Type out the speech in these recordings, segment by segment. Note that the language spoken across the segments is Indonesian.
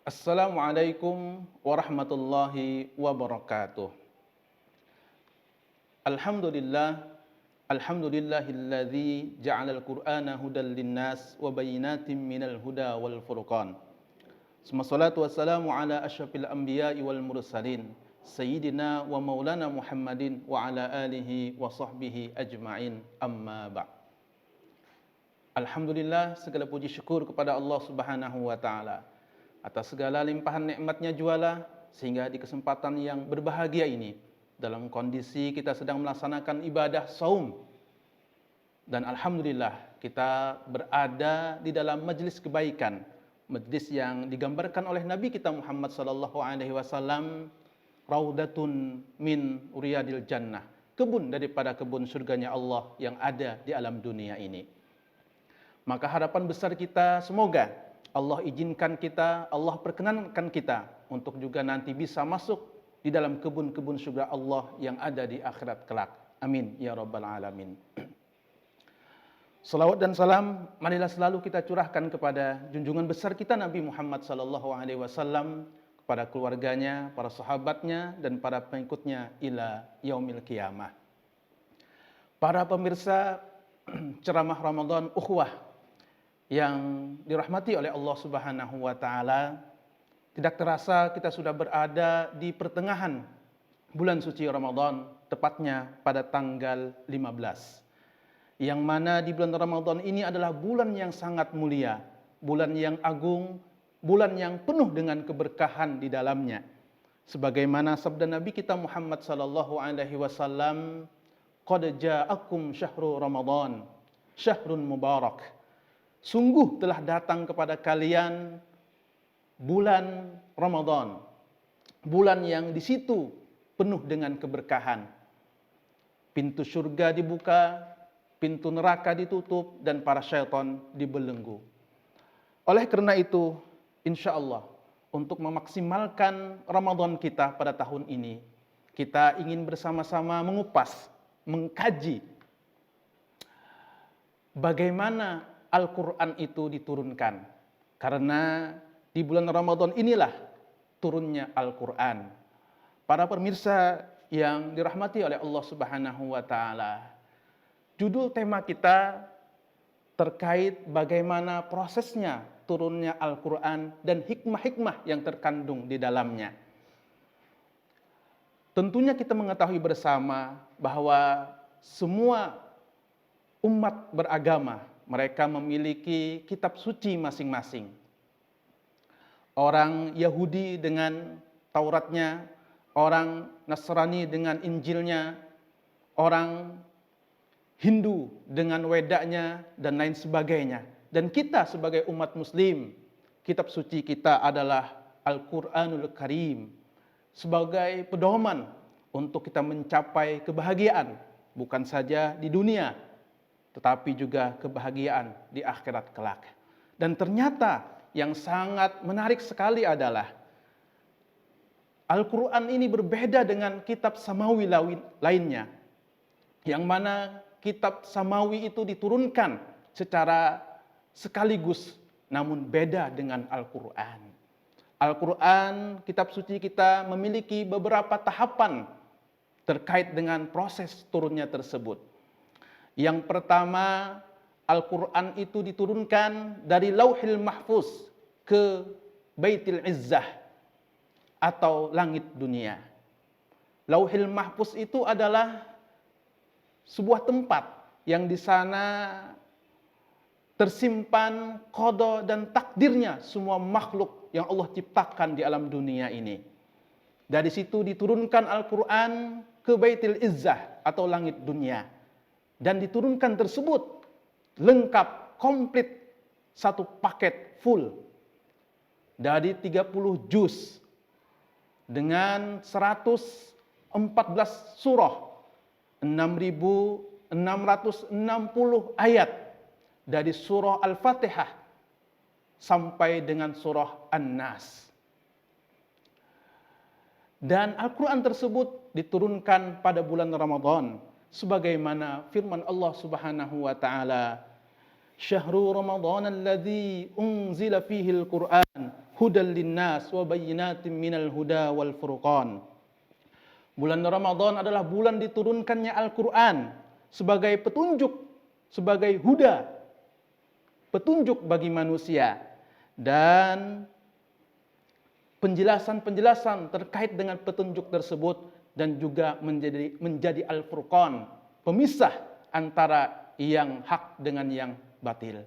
Assalamualaikum warahmatullahi wabarakatuh. Alhamdulillah, alhamdulillahilladzi ja'alal Qur'ana hudal linnas wa bayyinatin minal huda wal furqan. Summa salatu wassalamu ala asyrafil anbiya'i wal mursalin, sayyidina wa maulana Muhammadin wa ala alihi wa sahbihi ajma'in, amma ba'. Alhamdulillah, segala puji syukur kepada Allah Subhanahu wa taala atas segala limpahan nikmatnya jualah, sehingga di kesempatan yang berbahagia ini, dalam kondisi kita sedang melaksanakan ibadah saum, dan alhamdulillah kita berada di dalam majlis kebaikan, majlis yang digambarkan oleh Nabi kita Muhammad sallallahu alaihi wasallam, raudatun min riyadil jannah, kebun daripada kebun surganya Allah yang ada di alam dunia ini. Maka harapan besar kita, semoga Allah izinkan kita, Allah perkenankan kita untuk juga nanti bisa masuk di dalam kebun-kebun surga Allah yang ada di akhirat kelak. Amin ya rabbal alamin. Salawat dan salam marilah selalu kita curahkan kepada junjungan besar kita Nabi Muhammad sallallahu alaihi wasallam, kepada keluarganya, para sahabatnya, dan para pengikutnya ila yaumil qiyamah. Para pemirsa ceramah Ramadan Ukhuwah yang dirahmati oleh Allah Subhanahu wa taala, tidak terasa kita sudah berada di pertengahan bulan suci Ramadan, tepatnya pada tanggal 15. Yang mana di bulan Ramadan ini adalah bulan yang sangat mulia, bulan yang agung, bulan yang penuh dengan keberkahan di dalamnya. Sebagaimana sabda Nabi kita Muhammad sallallahu alaihi wasallam, "Qad ja'akum syahrul Ramadan, syahrun mubarak." Sungguh telah datang kepada kalian bulan Ramadan, bulan yang di situ penuh dengan keberkahan. Pintu surga dibuka, pintu neraka ditutup, dan para syaitan dibelenggu. Oleh karena itu, insya Allah, untuk memaksimalkan Ramadan kita pada tahun ini, kita ingin bersama-sama mengupas, mengkaji bagaimana Al-Quran itu diturunkan. Karena di bulan Ramadan inilah turunnya Al-Quran. Para pemirsa yang dirahmati oleh Allah Subhanahu wa taala, judul tema kita terkait bagaimana prosesnya turunnya Al-Quran dan hikmah-hikmah yang terkandung di dalamnya. Tentunya kita mengetahui bersama bahwa semua umat beragama mereka memiliki kitab suci masing-masing. Orang Yahudi dengan Tauratnya, orang Nasrani dengan Injilnya, orang Hindu dengan Wedanya, dan lain sebagainya. Dan kita sebagai umat Muslim, kitab suci kita adalah Al-Quranul Karim, sebagai pedoman untuk kita mencapai kebahagiaan, bukan saja di dunia, tetapi juga kebahagiaan di akhirat kelak. Dan ternyata yang sangat menarik sekali adalah Al-Quran ini berbeda dengan kitab samawi lainnya, yang mana kitab samawi itu diturunkan secara sekaligus, namun beda dengan Al-Quran. Al-Quran, kitab suci kita, memiliki beberapa tahapan terkait dengan proses turunnya tersebut. Yang pertama, Al-Quran itu diturunkan dari Lauhil Mahfuz ke Baitul Izzah atau langit dunia. Lauhil Mahfuz itu adalah sebuah tempat yang di sana tersimpan qada dan takdirnya semua makhluk yang Allah ciptakan di alam dunia ini. Dari situ diturunkan Al-Quran ke Baitul Izzah atau langit dunia. Dan diturunkan tersebut lengkap, komplit, satu paket full dari 30 juz dengan 114 surah, 6.660 ayat dari surah Al-Fatihah sampai dengan surah An-Nas. Dan Al-Quran tersebut diturunkan pada bulan Ramadan, sebagaimana firman Allah Subhanahu wa taala, "Syahrul Ramadan alladzi unzila fihi al-Qur'an hudal linnas wa bayyinatin minal huda wal furqan. Bulan Ramadan adalah bulan diturunkannya Al-Quran sebagai petunjuk, sebagai huda, petunjuk bagi manusia, dan penjelasan-penjelasan terkait dengan petunjuk tersebut, dan juga menjadi Al-Furqan, pemisah antara yang hak dengan yang batil.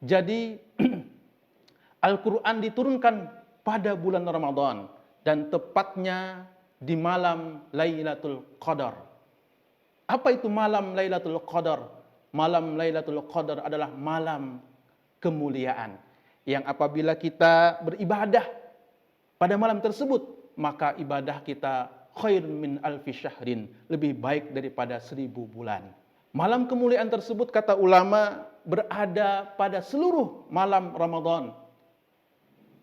Jadi Al-Quran diturunkan pada bulan Ramadan dan tepatnya di malam Lailatul Qadar. Apa itu malam Lailatul Qadar? Malam Lailatul Qadar adalah malam kemuliaan yang apabila kita beribadah pada malam tersebut, maka ibadah kita khair min alfi syahrin, lebih baik daripada 1000 bulan. Malam kemuliaan tersebut, kata ulama, berada pada seluruh malam Ramadan,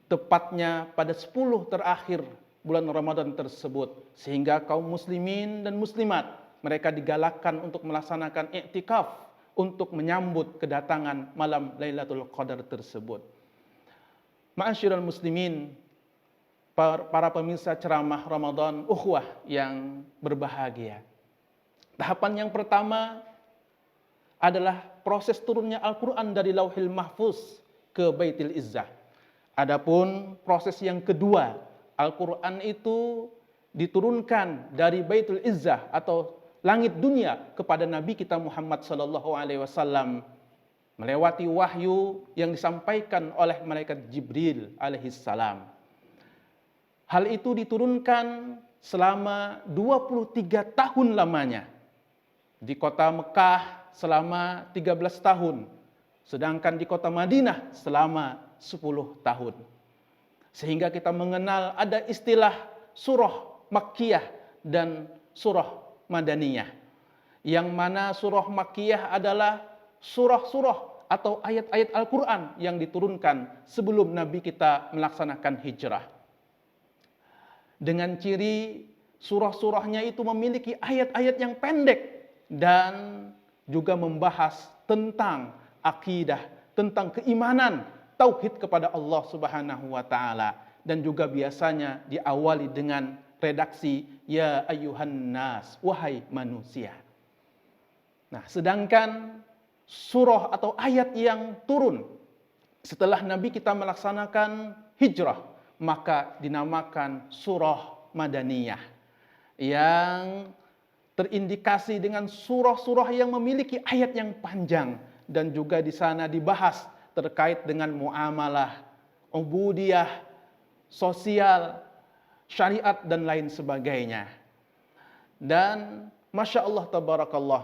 tepatnya pada 10 terakhir bulan Ramadan tersebut, sehingga kaum muslimin dan muslimat mereka digalakkan untuk melaksanakan i'tikaf untuk menyambut kedatangan malam Lailatul Qadar tersebut. Ma'asyiral muslimin, para pemirsa ceramah Ramadan ukhwah yang berbahagia. Tahapan yang pertama adalah proses turunnya Al-Quran dari Lauhil Mahfuz ke Baitul Izzah. Adapun proses yang kedua, Al-Quran itu diturunkan dari Baitul Izzah atau langit dunia kepada Nabi kita Muhammad SAW melewati wahyu yang disampaikan oleh malaikat Jibril alaihissalam. Hal itu diturunkan selama 23 tahun lamanya. Di kota Mekah selama 13 tahun. Sedangkan di kota Madinah selama 10 tahun. Sehingga kita mengenal ada istilah surah Makkiyah dan surah Madaniyah. Yang mana surah Makkiyah adalah surah-surah atau ayat-ayat Al-Quran yang diturunkan sebelum Nabi kita melaksanakan hijrah. Dengan ciri surah-surahnya itu memiliki ayat-ayat yang pendek dan juga membahas tentang akidah, tentang keimanan, tauhid kepada Allah Subhanahu wa taala, dan juga biasanya diawali dengan redaksi ya ayyuhan nas, wahai manusia. Nah, sedangkan surah atau ayat yang turun setelah Nabi kita melaksanakan hijrah, maka dinamakan surah Madaniyah, yang terindikasi dengan surah-surah yang memiliki ayat yang panjang, dan juga di sana dibahas terkait dengan muamalah, ubudiyah, sosial, syariat, dan lain sebagainya. Dan Masya Allah tabarakallah,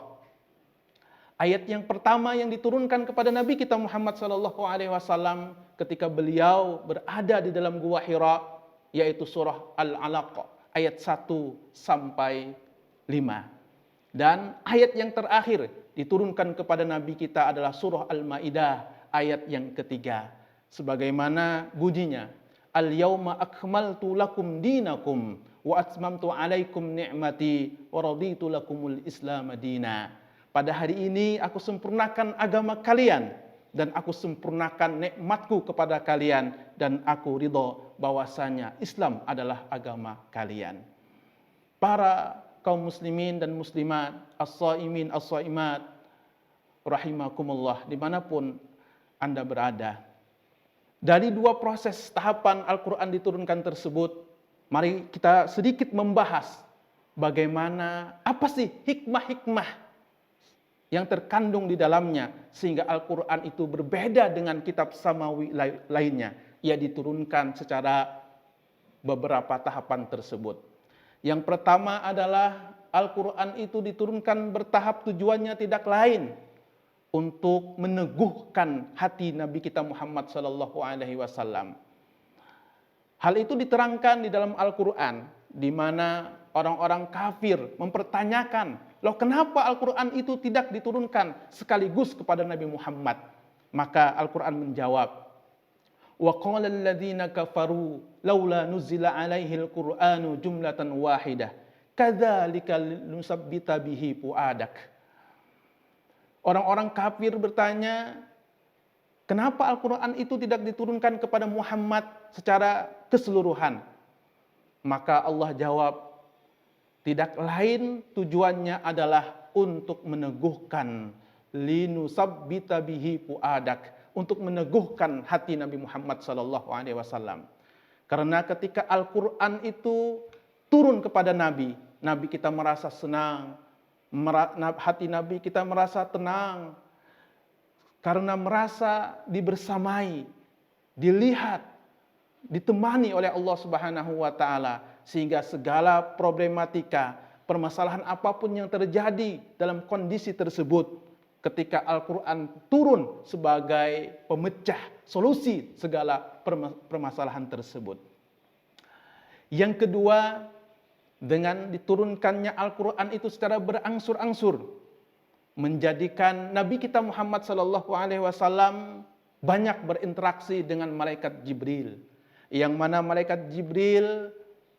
ayat yang pertama yang diturunkan kepada Nabi kita Muhammad SAW ketika beliau berada di dalam Gua Hira, yaitu surah Al-Alaq ayat 1 sampai 5. Dan ayat yang terakhir diturunkan kepada Nabi kita adalah surah Al-Maidah ayat yang ketiga, sebagaimana bunyinya, al-yauma akmaltu lakum dinakum wa atmamtu alaikum ni'mati wa raditu lakumul islam dina. Pada hari ini aku sempurnakan agama kalian dan aku sempurnakan nikmatku kepada kalian, dan aku ridho bahwasanya Islam adalah agama kalian. Para kaum muslimin dan muslimat, as-saimin as-saimat rahimakumullah, dimanapun Anda berada. Dari dua proses tahapan Al-Quran diturunkan tersebut, mari kita sedikit membahas bagaimana, apa sih hikmah-hikmah yang terkandung di dalamnya, sehingga Al-Quran itu berbeda dengan kitab samawi lainnya. Ia diturunkan secara beberapa tahapan tersebut. Yang pertama adalah Al-Quran itu diturunkan bertahap, tujuannya tidak lain untuk meneguhkan hati Nabi kita Muhammad SAW. Hal itu diterangkan di dalam Al-Quran, di mana orang-orang kafir mempertanyakan, loh kenapa Al-Quran itu tidak diturunkan sekaligus kepada Nabi Muhammad? Maka Al-Quran menjawab, wa qala alladziina kafaru laula nuzila alaihil qur'anu jumlatan wahidah kadzalika linusabbita bihi fuadak. Orang-orang kafir bertanya, Kenapa Al-Quran itu tidak diturunkan kepada Muhammad secara keseluruhan? Maka Allah jawab, tidak lain tujuannya adalah untuk meneguhkan linusabbita bihi fuadak, untuk meneguhkan hati Nabi Muhammad sallallahu alaihi wasallam. Karena ketika Al-Quran itu turun kepada Nabi, Nabi kita merasa senang, hati Nabi kita merasa tenang, karena merasa dibersamai, dilihat, ditemani oleh Allah Subhanahu wa taala, sehingga segala problematika, permasalahan apapun yang terjadi dalam kondisi tersebut, ketika Al-Quran turun sebagai pemecah solusi segala permasalahan tersebut. Yang kedua, dengan diturunkannya Al-Quran itu secara berangsur-angsur, menjadikan Nabi kita Muhammad sallallahu alaihi wasallam banyak berinteraksi dengan malaikat Jibril. Yang mana malaikat Jibril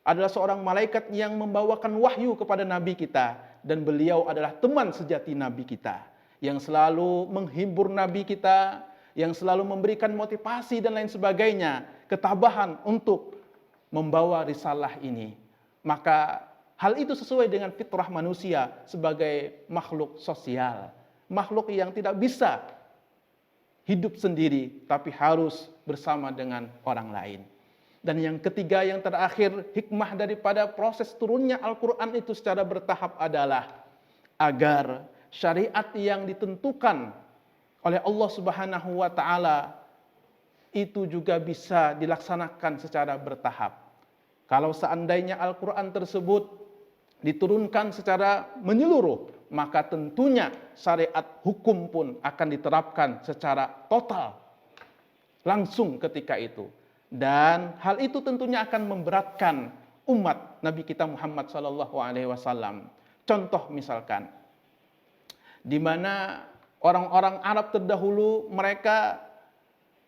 adalah seorang malaikat yang membawakan wahyu kepada Nabi kita, dan beliau adalah teman sejati Nabi kita, yang selalu menghibur Nabi kita, yang selalu memberikan motivasi dan lain sebagainya, ketabahan untuk membawa risalah ini. Maka hal itu sesuai dengan fitrah manusia sebagai makhluk sosial, makhluk yang tidak bisa hidup sendiri, tapi harus bersama dengan orang lain. Dan yang ketiga, yang terakhir, hikmah daripada proses turunnya Al-Quran itu secara bertahap adalah agar syariat yang ditentukan oleh Allah Subhanahu wa taala itu juga bisa dilaksanakan secara bertahap. Kalau seandainya Al-Quran tersebut diturunkan secara menyeluruh, maka tentunya syariat hukum pun akan diterapkan secara total langsung ketika itu. Dan hal itu tentunya akan memberatkan umat Nabi kita Muhammad sallallahu alaihi wasallam. Contoh misalkan, di mana orang-orang Arab terdahulu mereka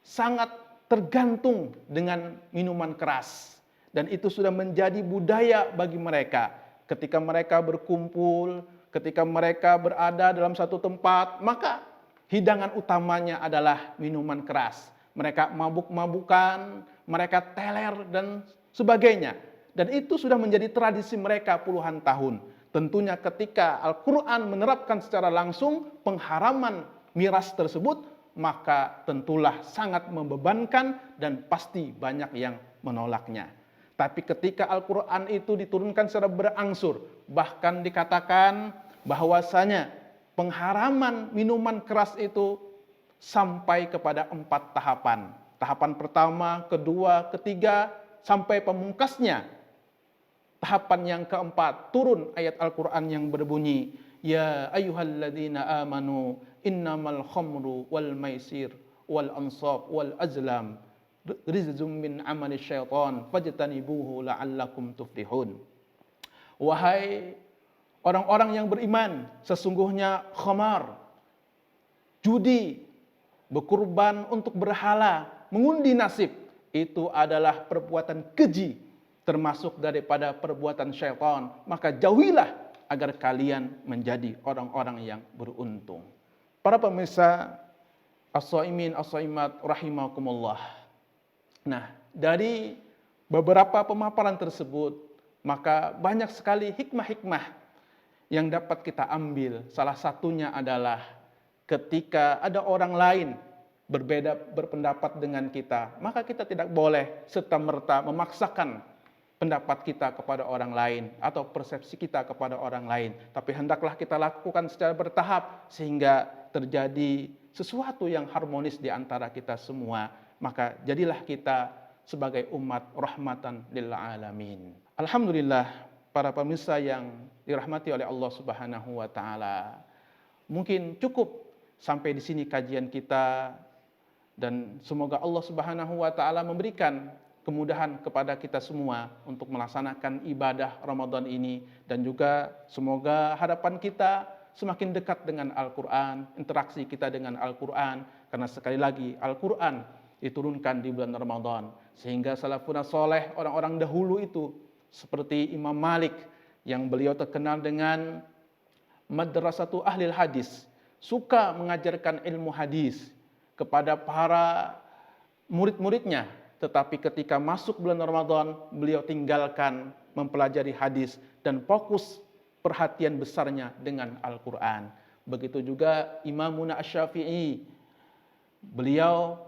sangat tergantung dengan minuman keras, dan itu sudah menjadi budaya bagi mereka. Ketika mereka berkumpul, ketika mereka berada dalam satu tempat, maka hidangan utamanya adalah minuman keras. Mereka mabuk-mabukan, mereka teler dan sebagainya. Dan itu sudah menjadi tradisi mereka puluhan tahun. Tentunya ketika Al-Quran menerapkan secara langsung pengharaman miras tersebut, maka tentulah sangat membebankan dan pasti banyak yang menolaknya. Tapi ketika Al-Quran itu diturunkan secara berangsur, bahkan dikatakan bahwasanya pengharaman minuman keras itu sampai kepada 4 tahapan. Tahapan pertama, kedua, ketiga, sampai pemungkasnya. Tahapan yang keempat, turun ayat Al-Quran yang berbunyi, Ya ayyuhalladzina amanu innamal khamru wal maisir wal ansab wal azlam rizqum min amali syaitan fajtanibuhu la'allakum tuflihun. Wahai orang-orang yang beriman, sesungguhnya khamar, judi, berkurban untuk berhala, mengundi nasib, itu adalah perbuatan keji, termasuk daripada perbuatan syaitan. Maka jauhilah agar kalian menjadi orang-orang yang beruntung. Para pemirsa as-shaimin as-shaimat rahimakumullah. Nah, dari beberapa pemaparan tersebut, maka banyak sekali hikmah-hikmah yang dapat kita ambil. Salah satunya adalah ketika ada orang lain berbeda berpendapat dengan kita, maka kita tidak boleh serta-merta memaksakan pendapat kita kepada orang lain atau persepsi kita kepada orang lain. Tapi hendaklah kita lakukan secara bertahap sehingga terjadi sesuatu yang harmonis di antara kita semua. Maka jadilah kita sebagai umat rahmatan lil alamin. Alhamdulillah, para pemirsa yang dirahmati oleh Allah Subhanahu wa taala. Mungkin cukup sampai di sini kajian kita, dan semoga Allah Subhanahu wa taala memberikan kemudahan kepada kita semua untuk melaksanakan ibadah Ramadan ini, dan juga semoga harapan kita semakin dekat dengan Al-Quran, interaksi kita dengan Al-Quran, karena sekali lagi Al-Quran diturunkan di bulan Ramadan, sehingga salafun saleh, orang-orang dahulu itu seperti Imam Malik yang beliau terkenal dengan madrasatu ahlil hadis, suka mengajarkan ilmu hadis, kepada para murid-muridnya. Tetapi ketika masuk bulan Ramadan, beliau tinggalkan mempelajari hadis dan fokus perhatian besarnya dengan Al-Quran. Begitu juga Imamuna Asy-Syafi'i. Beliau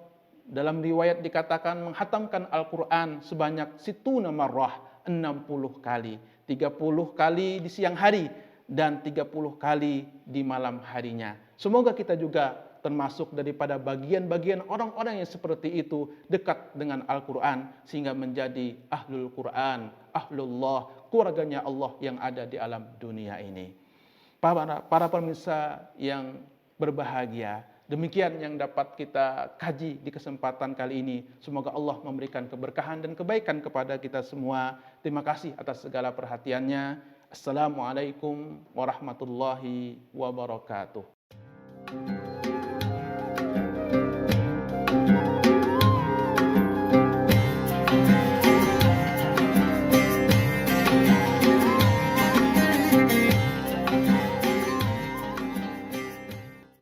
dalam riwayat dikatakan menghatamkan Al-Quran sebanyak situna marrah, 60 kali. 30 kali di siang hari dan 30 kali di malam harinya. Semoga kita juga termasuk daripada bagian-bagian orang-orang yang seperti itu, dekat dengan Al-Quran sehingga menjadi ahlul Quran, ahlullah, keluarganya Allah yang ada di alam dunia ini. Para pemirsa yang berbahagia, demikian yang dapat kita kaji di kesempatan kali ini. Semoga Allah memberikan keberkahan dan kebaikan kepada kita semua. Terima kasih atas segala perhatiannya. Assalamualaikum warahmatullahi wabarakatuh.